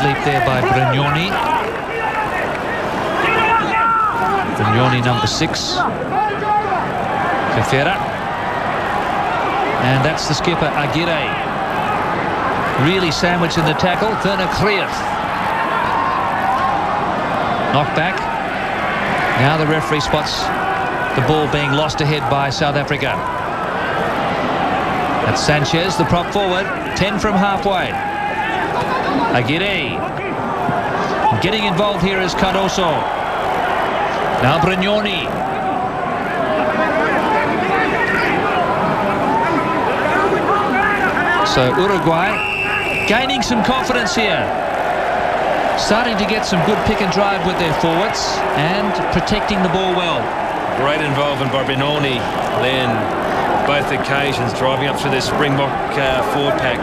Good leap there by Brignoni. Brignoni, number 6. Cafera. And that's the skipper, Aguirre. Really sandwiched in the tackle. Werner Krief. Knocked back. Now the referee spots the ball being lost ahead by South Africa. That's Sanchez, the prop forward. 10 from halfway. Aguirre. Getting involved here is Cardoso. Now Brignoni. So Uruguay gaining some confidence here. Starting to get some good pick and drive with their forwards and protecting the ball well. Great involvement by Brignoni then both occasions, driving up through the Springbok forward pack.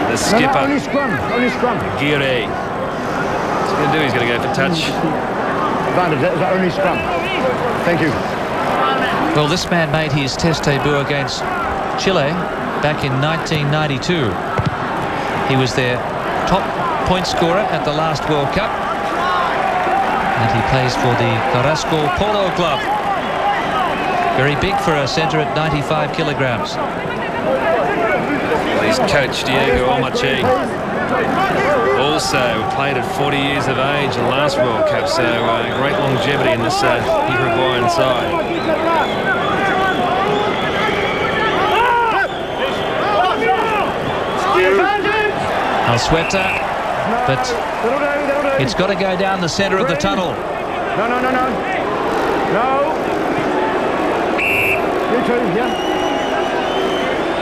The skipper. Only scrum. Aguirre. What's he going to do? He's going to go for touch. Advantage, that was only scrum. Thank you. Well, this man made his test debut against Chile back in 1992. He was their top point scorer at the last World Cup. And he plays for the Carrasco Polo Club. Very big for a centre at 95 kilograms. Well, his coach, Diego Omache, also played at 40 years of age in the last World Cup, so great longevity in this Uruguayan side. Alsueta, but it's got to go down the centre of the tunnel. No. You too, yeah.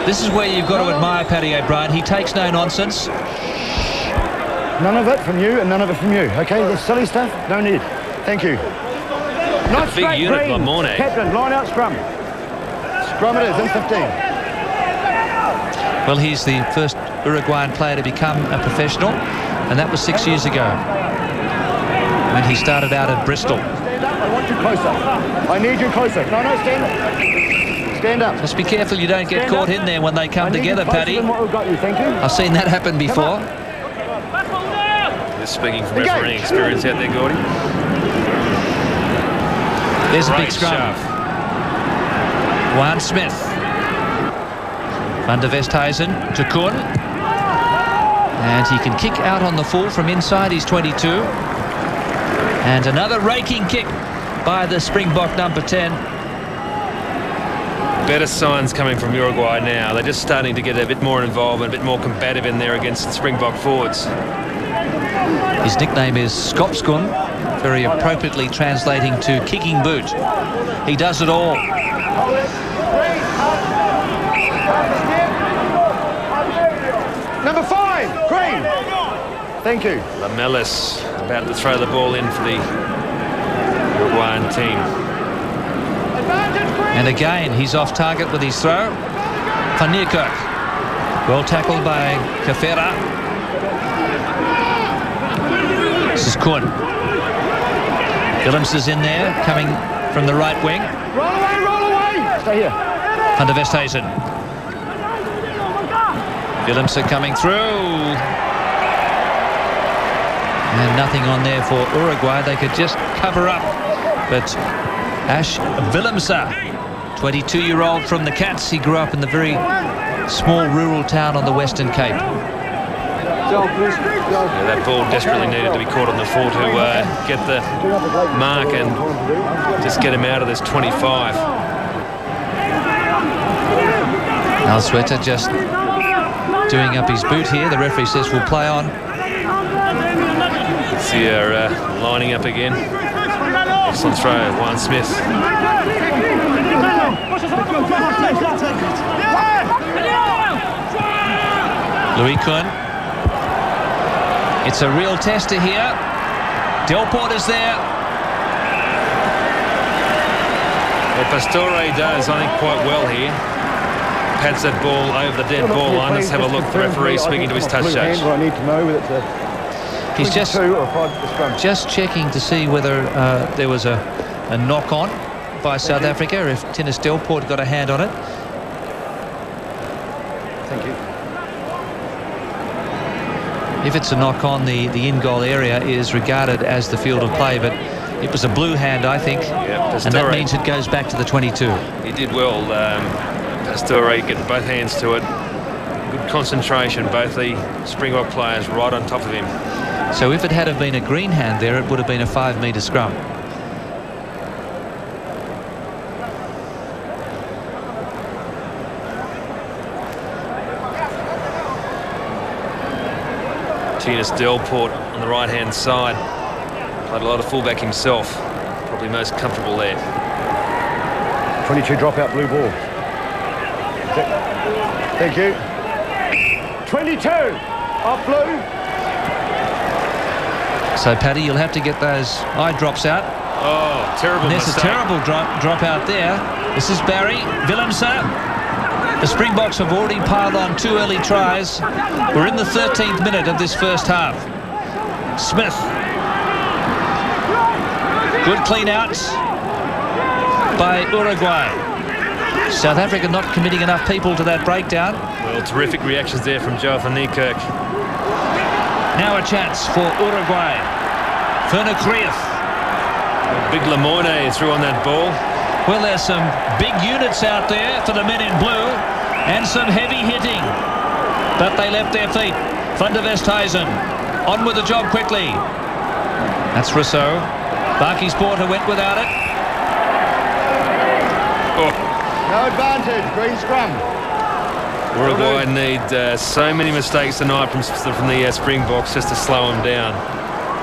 This is where you've got to admire Paddy O'Brien. He takes no nonsense. None of it from you and none of it from you. Okay, this silly stuff, no need. Thank you. Not big unit, Lamorne. Captain, line out scrum. Scrum it is, in 15. Well, he's the first Uruguayan player to become a professional, and that was 6 years ago. And he started out at Bristol. Stand up, I want you closer. I need you closer. No, stand up. Stand up. Just be careful you don't get caught in there when they come together, Paddy. What we've got you. Thank you. I've seen that happen before. Just speaking from refereeing experience out there, Gordy. There's a big scrum. Juan Smith. Van der Westhuizen to Kuhn. And he can kick out on the full from inside his 22. And another raking kick by the Springbok number 10. Better signs coming from Uruguay now. They're just starting to get a bit more involvement, a bit more combative in there against the Springbok forwards. His nickname is Skopskun, very appropriately translating to kicking boot. He does it all. Number 5, Green. Thank you. Lamelas about to throw the ball in for the Uruguayan team. And again, he's off target with his throw. Van Niekerk. Well tackled by Cafera. This is Kuhn. Willems is in there, coming from the right wing. Roll away. Stay here. Van der Westhuizen. Willems coming through. And nothing on there for Uruguay. They could just cover up. But Ash Willems, 22-year-old from the Cats. He grew up in the very small rural town on the Western Cape. Yeah, that ball desperately needed to be caught on the full to get the mark and just get him out of this 25. Alsueta just doing up his boot here. The referee says we'll play on. See her lining up again. Excellent throw, Juan Smith. Louis Kuhn. It's a real tester here. Delport is there. Well, Pastore does, I think, quite well here. Pads that ball over the dead ball line. Let's have a look. The referee speaking to his touch judge. He's just checking to see whether there was a knock on by South Africa, if Tinus Delport got a hand on it. Thank you. If it's a knock on, the in-goal area is regarded as the field of play, but it was a blue hand, I think, and that means it goes back to the 22. He did well, Pastore, getting both hands to it. Good concentration, both the Springbok players right on top of him. So if it had have been a green hand there, it would have been a 5-metre scrum. Tinas Delport on the right-hand side. Played a lot of fullback himself. Probably most comfortable there. 22 dropout blue ball. Thank you. 22 off blue. So, Paddy, you'll have to get those eye drops out. Oh, terrible mistake. There's a terrible drop out there. This is Barry Willemse. The Springboks have already piled on 2 early tries. We're in the 13th minute of this first half. Smith. Good clean out by Uruguay. South Africa not committing enough people to that breakdown. Well, terrific reactions there from Joe van Niekerk. Now a chance for Uruguay. Vernekrieff. Big Lemoyne threw on that ball. Well, there's some big units out there for the men in blue and some heavy hitting. But they left their feet. Van der Westhuizen on with the job quickly. That's Rousseau. Barkey's Porter went without it. Oh. No advantage. Green scrum. Uruguay need so many mistakes tonight from the Springboks just to slow them down.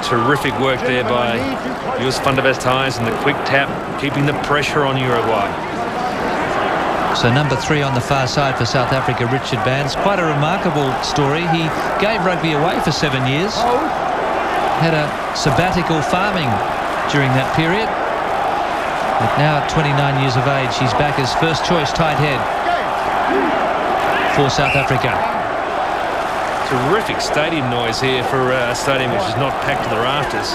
Terrific work there by Jos van der Westhuizen and the quick tap, keeping the pressure on Uruguay. So number 3 on the far side for South Africa, Richard Bands. Quite a remarkable story. He gave rugby away for 7 years. Had a sabbatical farming during that period. But now at 29 years of age, he's back as first choice tight head for South Africa. Terrific stadium noise here for a stadium which is not packed to the rafters.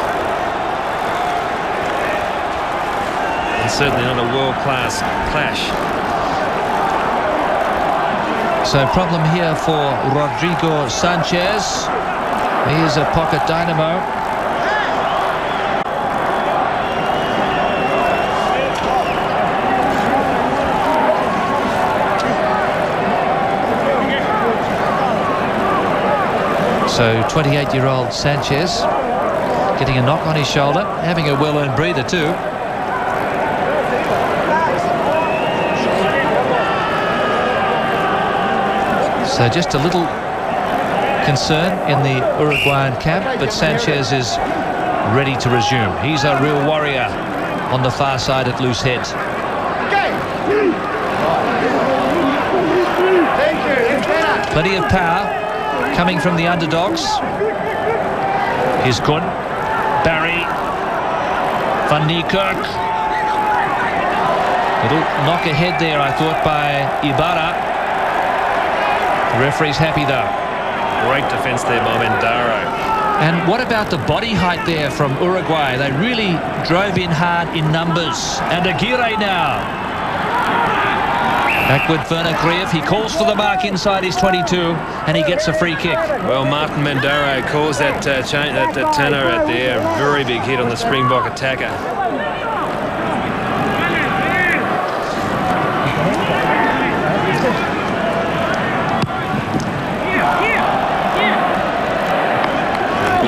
And certainly not a world-class clash. So problem here for Rodrigo Sanchez. He is a pocket dynamo. So 28-year-old Sanchez getting a knock on his shoulder, having a well-earned breather too. So just a little concern in the Uruguayan camp, but Sanchez is ready to resume. He's a real warrior on the far side at loose head. Plenty of power coming from the underdogs. Here's Kun, Barry, Van Niekerk. Little knock ahead there, I thought, by Ibarra. The referee's happy though. Great defence there by Mendaro. And what about the body height there from Uruguay? They really drove in hard in numbers. And Aguirre now. Backward Vernekrieff. He calls for the mark inside his 22 and he gets a free kick. Well, Martin Mendaro calls that turner out there. A very big hit on the Springbok attacker.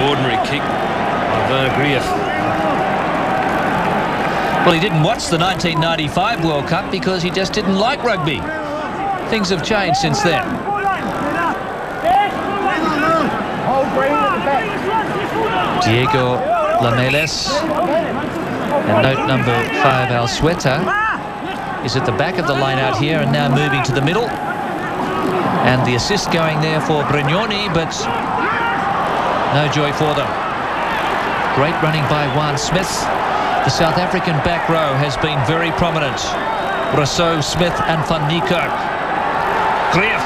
Ordinary kick by Vernekrieff. Well, he didn't watch the 1995 World Cup because he just didn't like rugby. Things have changed since then. Diego Lameles. And note number 5, Alsueta, is at the back of the line out here and now moving to the middle. And the assist going there for Brignoni, but no joy for them. Great running by Juan Smith. The South African back row has been very prominent. Rousseau, Smith and Van Niekerk. Greif,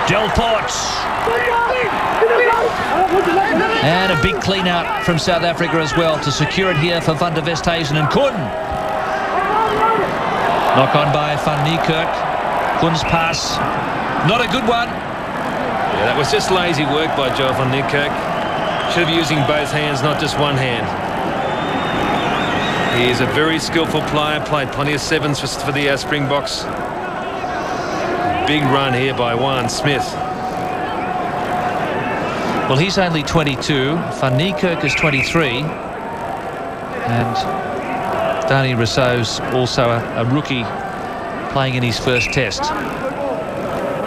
Delport. And a big clean out from South Africa as well to secure it here for Van der Westhuizen and Kun. Knock on by Van Niekerk. Kun's pass, not a good one. Yeah, that was just lazy work by Joel van Niekerk. Should have been using both hands, not just one hand. He is a very skillful player, played plenty of sevens for the Springboks. Big run here by Juan Smith. Well, he's only 22. Van Niekerk is 23. And Danny Rousseau's also a rookie playing in his first test.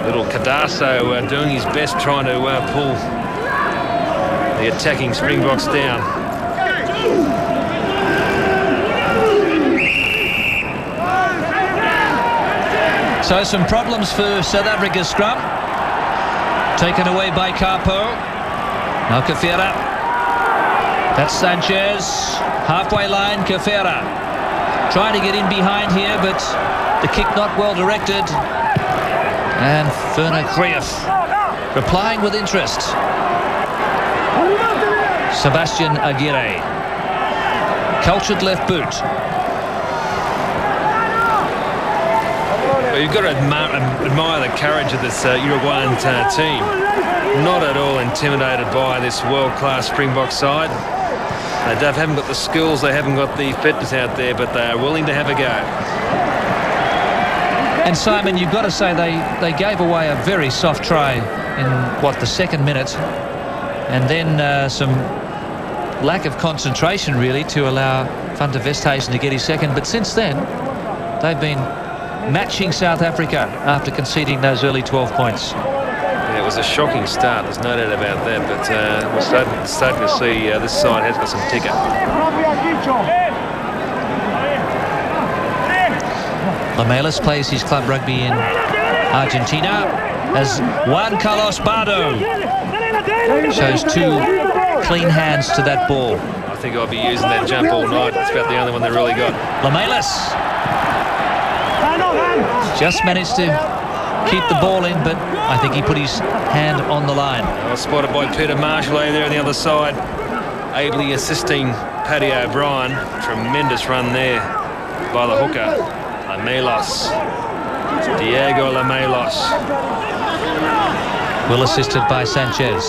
Little Cardasso doing his best trying to pull the attacking Springboks down. So some problems for South Africa's scrum. Taken away by Capo. Now Kafera. That's Sanchez. Halfway line, Kafera. Trying to get in behind here, but the kick not well directed. And Werner Cruyff replying with interest. Sebastian Aguirre. Cultured left boot. Well, you've got to admire the courage of this Uruguayan team. Not at all intimidated by this world-class Springbok side. They haven't got the skills, they haven't got the fitness out there, but they are willing to have a go. And Simon, you've got to say they gave away a very soft try in, the second minute. And then some lack of concentration, really, to allow Van der Westhuizen to get his second. But since then, they've been matching South Africa after conceding those early 12 points. Yeah, it was a shocking start, there's no doubt about that, but we're starting to see this side has got some ticker. Lamelas plays his club rugby in Argentina as Juan Carlos Bardo shows two clean hands to that ball. I think I'll be using that jump all night. It's about the only one they really got. Lamelas just managed to keep the ball in, but I think he put his hand on the line. Well, spotted by Peter Marshall there on the other side, ably assisting Paddy O'Brien. Tremendous run there by the hooker, Lamelas. Diego Lamelas. Well assisted by Sanchez.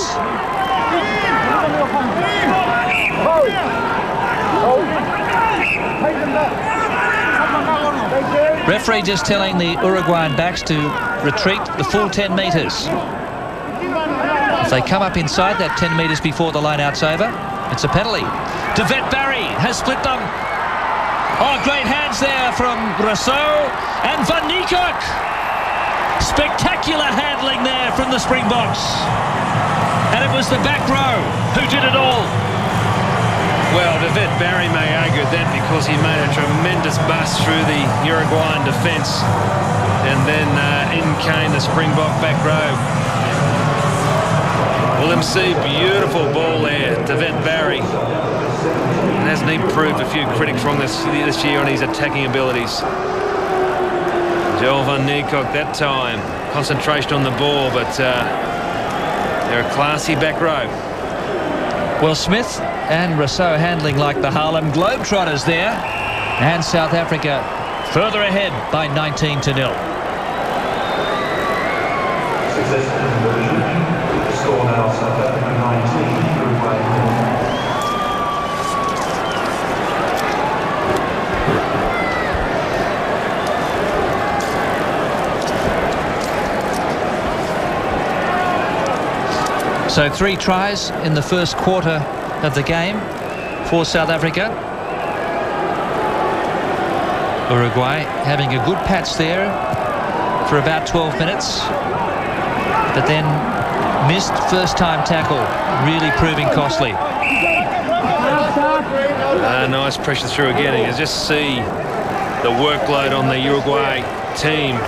Referee just telling the Uruguayan backs to retreat the full 10 metres. If they come up inside that 10 metres before the line-out's over, it's a penalty. De Vet Barry has split them. Oh, great hands there from Rousseau and Van Niekerk. Spectacular handling there from the Springboks. And it was the back row who did it all. Well, De Vet Barry may argue that because he made a tremendous bust through the Uruguayan defence. And then in came the Springbok back row. Will MC, beautiful ball there, De Vet Barry. And hasn't he proved a few critics wrong this year on his attacking abilities. Joel van Niekerk that time. Concentration on the ball, but they're a classy back row. Well, Smith and Rousseau handling like the Harlem Globetrotters there. And South Africa further ahead by 19-0. Score now South Africa 19, Uruguay 0. So 3 tries in the first quarter of the game for South Africa. Uruguay having a good patch there for about 12 minutes, but then missed first-time tackle, really proving costly. Nice pressure through again. You can just see the workload on the Uruguay team.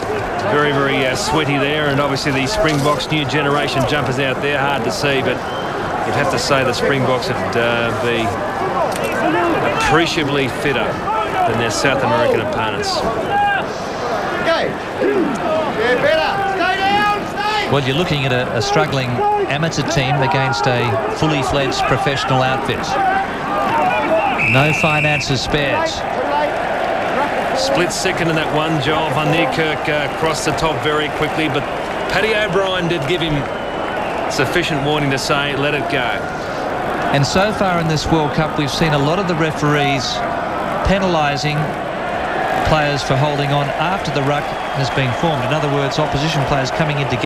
Very, very sweaty there, and obviously the Springboks new generation jumpers out there, hard to see, but you'd have to say the Springboks have been appreciably fitter than their South American opponents. Well, you're looking at a struggling amateur team against a fully fledged professional outfit. No finances spared. Split second in that one. Joel van Niekerk crossed the top very quickly, but Paddy O'Brien did give him sufficient warning to say, let it go. And so far in this World Cup, we've seen a lot of the referees penalising players for holding on after the ruck has been formed. In other words, opposition players coming in to